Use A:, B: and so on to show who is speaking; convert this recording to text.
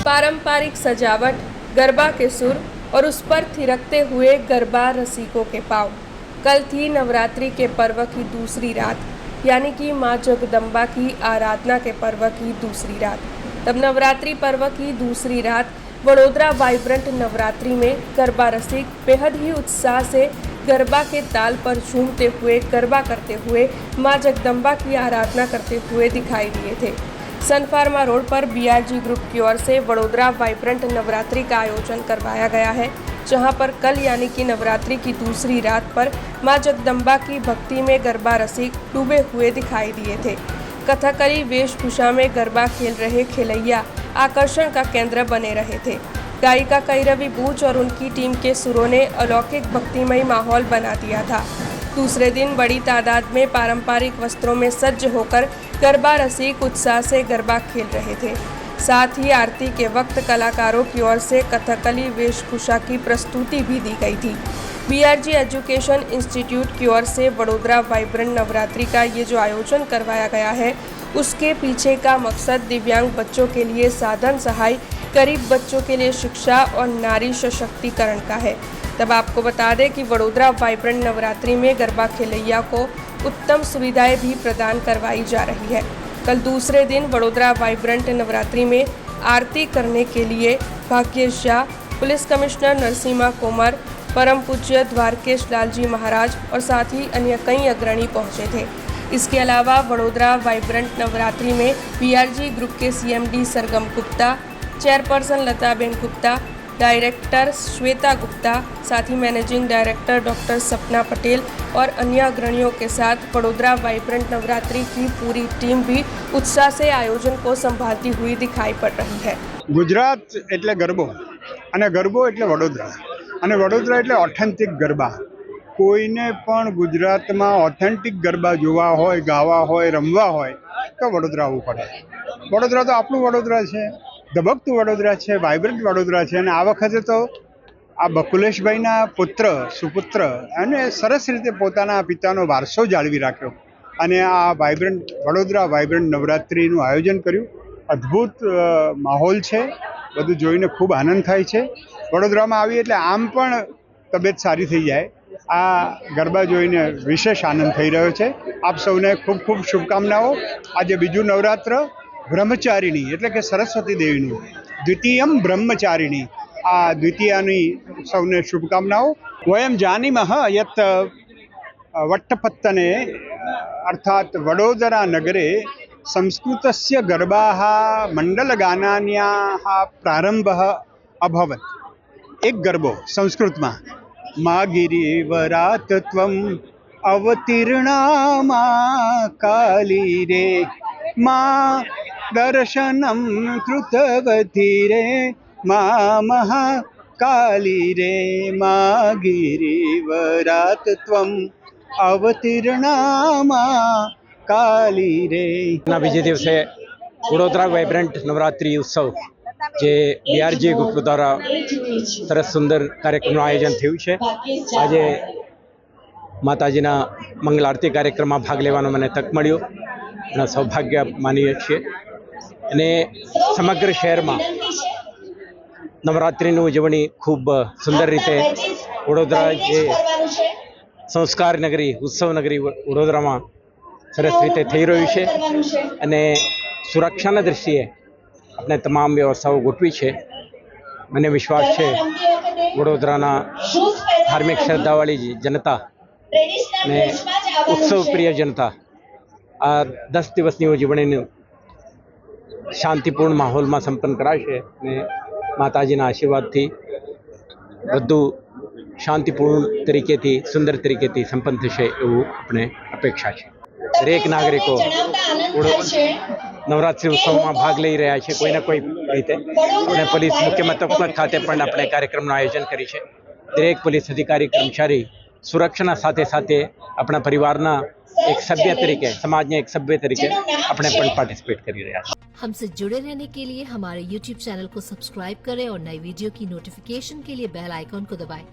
A: पारंपरिक सजावट, गरबा के सुर और उस पर थिरकते हुए गरबा रसिकों के पाँव। कल थी नवरात्रि के पर्व की दूसरी रात, यानी कि माँ जगदम्बा की आराधना के पर्व की दूसरी रात। तब नवरात्रि पर्व की दूसरी रात वडोदरा वाइब्रेंट नवरात्रि में गरबा रसिक बेहद ही उत्साह से गरबा के ताल पर झूमते हुए गरबा करते हुए माँ जगदम्बा की आराधना करते हुए दिखाई दिए थे। सन फार्मा रोड पर बीआरजी ग्रुप की ओर से वडोदरा वाइब्रेंट नवरात्रि का आयोजन करवाया गया है, जहां पर कल यानी कि नवरात्रि की दूसरी रात पर मां जगदम्बा की भक्ति में गरबा रसिक डूबे हुए दिखाई दिए थे। कथकली वेशभूषा में गरबा खेल रहे खेलैया आकर्षण का केंद्र बने रहे थे। गायिका कैरवी बूच और उनकी टीम के सुरों ने अलौकिक भक्तिमय माहौल बना दिया था। दूसरे दिन बड़ी तादाद में पारंपरिक वस्त्रों में सज्ज होकर गरबा रसिक उत्साह से गरबा खेल रहे थे। साथ ही आरती के वक्त कलाकारों की ओर से कथकली वेशभूषा की प्रस्तुति भी दी गई थी। बीआरजी एजुकेशन इंस्टीट्यूट की ओर से वडोदरा वाइब्रेंट नवरात्रि का ये जो आयोजन करवाया गया है, उसके पीछे का मकसद दिव्यांग बच्चों के लिए साधन सहाय, गरीब बच्चों के लिए शिक्षा और नारी सशक्तिकरण का है। तब आपको बता दें कि वडोदरा वाइब्रेंट नवरात्रि में गरबा खेलैया को उत्तम सुविधाएं भी प्रदान करवाई जा रही है। कल दूसरे दिन वडोदरा वाइब्रेंट नवरात्रि में आरती करने के लिए भाग्येश झा, पुलिस कमिश्नर नरसिम्हा कोमर, परम पूज्य द्वारकेश लाल जी महाराज और साथ ही अन्य कई अग्रणी पहुंचे थे। इसके अलावा वडोदरा वाइब्रेंट नवरात्रि में बीआरजी ग्रुप के सीएमडी सरगम गुप्ता, चेयरपर्सन लताबेन गुप्ता, डायरेक्टर श्वेता गुप्ता, साथ ही मैनेजिंग डायरेक्टर डॉक्टर सपना पटेल और अन्य अग्रणियों के साथ वडोदरा वाइब्रेंट नवरात्रि की पूरी टीम भी उत्साह से आयोजन को संभालती हुई दिखाई पड़ रही है।
B: गुजरात एटले गरबो અને ગરબો એટલે વડોદરા અને વડોદરા એટલે ઓથેન્ટિક ગરબા। કોઈને પણ ગુજરાતમાં ઓથેન્ટિક ગરબા જોવા હોય, ગાવા હોય, રમવા હોય તો વડોદરા આવવું પડે। વડોદરા તો આપણું વડોદરા છે, ધબકતું વડોદરા છે, વાઇબ્રન્ટ વડોદરા છે। અને આ વખતે તો આ બકુલેશભાઈના પુત્ર સુપુત્ર અને સરસ રીતે પોતાના પિતાનો વારસો જાળવી રાખ્યો અને આ વાઇબ્રન્ટ વડોદરા વાઇબ્રન્ટ નવરાત્રિનું આયોજન કર્યું। અદ્ભુત માહોલ છે, બધું જોઈને ખૂબ આનંદ થાય છે। વડોદરામાં આવી એટલે આમ પણ તબિયત સારી થઈ જાય। આ ગરબા જોઈને વિશેષ આનંદ થઈ રહ્યો છે। આપ સૌને ખૂબ ખૂબ શુભકામનાઓ। આજે બીજું નવરાત્ર બ્રહ્મચારિણી એટલે કે સરસ્વતી દેવીનું દ્વિતીયમ બ્રહ્મચારિણી, આ દ્વિતીયાની સૌને શુભકામનાઓ। વયમ જાનીમઃ યત વટ્ટપત્તને અર્થાત વડોદરા નગરે संस्कृतस्य गरबाः मंडलगानान्याः प्रारंभः अभवत्। एक गरबो संस्कृतમાં मा गिरिवरात त्वं अवतीर्णा मा काली रे, मा दर्शनं कृतवती रे, मा महाकाली रे, मा गिरिवरात त्वं अवतीर्णा मा काली रे।
C: બીજે દિવસે વડોદરા વાઇબ્રન્ટ નવરાત્રિ ઉત્સવ જે બીઆરજી ગ્રુપ દ્વારા સરસ સુંદર કાર્યક્રમનું આયોજન થયું છે। આજે માતાજીના મંગલ આરતી કાર્યક્રમમાં ભાગ લેવાનો મને તક મળ્યો અને સૌભાગ્ય માનીએ છીએ। અને સમગ્ર શહેરમાં નવરાત્રિની ઉજવણી ખૂબ સુંદર રીતે વડોદરા જે સંસ્કાર નગરી, ઉત્સવ નગરી વડોદરામાં સરસ રીતે થઈ રહ્યું છે અને સુરક્ષાના દૃષ્ટિએ આપણે તમામ વ્યવસ્થાઓ ગોઠવી છે। મને વિશ્વાસ છે વડોદરાના ધાર્મિક શ્રદ્ધાવાળી જનતા અને ઉત્સવ પ્રિય જનતા આ 10 દિવસની ઉજવણીનું શાંતિપૂર્ણ માહોલમાં સંપન્ન કરાશે અને માતાજીના આશીર્વાદથી બધું શાંતિપૂર્ણ તરીકેથી, સુંદર તરીકેથી સંપન્ન થશે એવું આપણે અપેક્ષા છે। દરેક નાગરિકો નવરાત્રિ ઉત્સવમાં ભાગ લઈ રહ્યા છે કોઈ ના કોઈ રીતે અને પોલીસ મુખ્ય મથક ખાતે પણ આપણે કાર્યક્રમનું આયોજન કરી છે। દરેક પોલીસ અધિકારી કર્મચારી સુરક્ષાના સાથે સાથે આપણા પરિવારના એક સભ્ય તરીકે, સમાજના એક સભ્ય તરીકે આપણે પણ પાર્ટિસિपेट કરી રહ્યા છીએ।
D: हमसे जुड़े रहने के लिए हमारे YouTube चैनल को सब्सक्राइब करें और नई वीडियो की नोटिफिकेशन के लिए बेल आइकॉन को दबाएं।